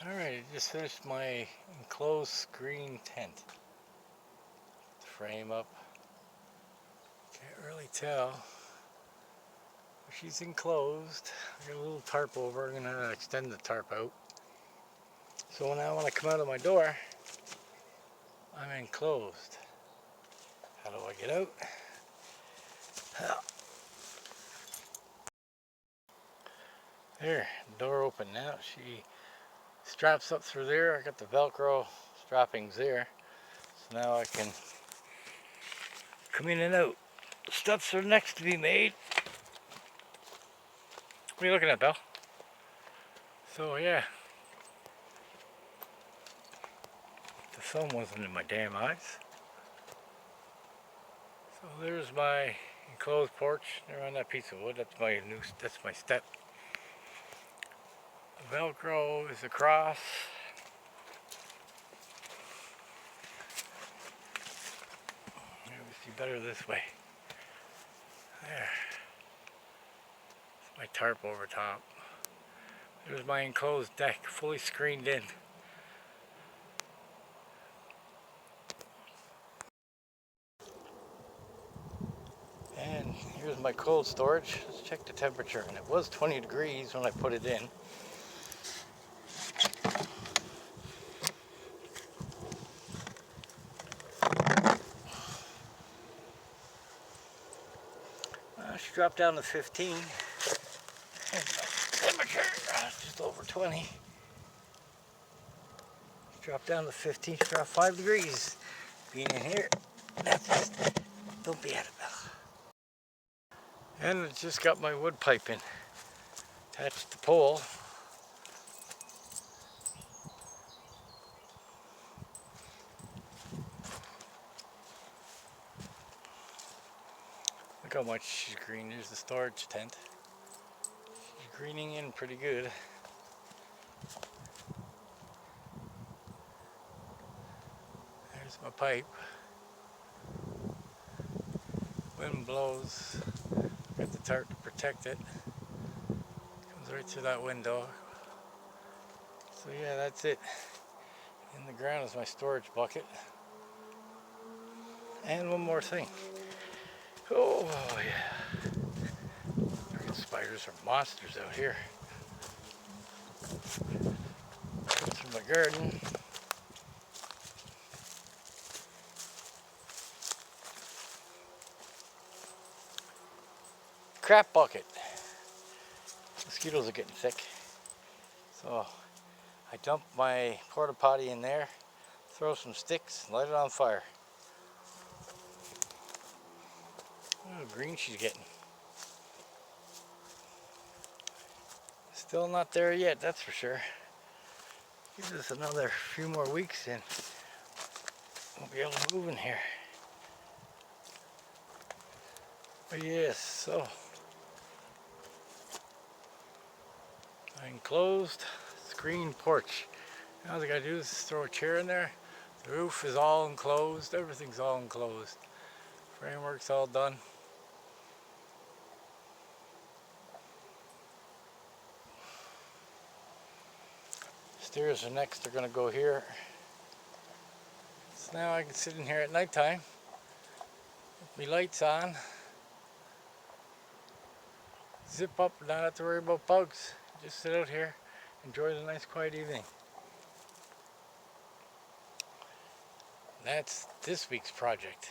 Alright, I just finished my enclosed screen tent. The frame up. Can't really tell. She's enclosed. I got a little tarp over. I'm going to extend the tarp out. So now when I come out of my door, I'm enclosed. How do I get out? There, door open now. She straps up through there. I got the Velcro strappings there. So now I can come in and out. The steps are next to be made. What are you looking at, Belle? So yeah, the sun wasn't in my damn eyes. So there's my enclosed porch. There on that piece of wood. That's my step. The Velcro is across. Maybe see better this way. There. It's my tarp over top. There's my enclosed deck, fully screened in. And here's my cold storage. Let's check the temperature. And it was 20 degrees when I put it in. She dropped down to 15. And temperature just over 20. She dropped down to 15. She dropped 5 degrees. Being in here, that's just, don't be at it, Bella. And I just got my wood pipe in. Attached to the pole. Look how much she's green. There's the storage tent. She's greening in pretty good. There's my pipe. Wind blows. Got the tarp to protect it. Comes right through that window. So yeah, that's it. In the ground is my storage bucket. And one more thing. Oh yeah. Freaking spiders are monsters out here. Through my garden. Crap bucket. Mosquitoes are getting thick. So I dump my porta potty in there, throw some sticks, light it on fire. Oh, green she's getting. Still not there yet, that's for sure. Give us another few more weeks and we'll be able to move in here. But yes, so enclosed screen porch. Now all I gotta do is throw a chair in there. The roof is all enclosed, everything's all enclosed. Framework's all done. Stairs are next, they're gonna go here. So now I can sit in here at nighttime with my lights on. Zip up, not have to worry about bugs. Just sit out here, enjoy the nice quiet evening. That's this week's project.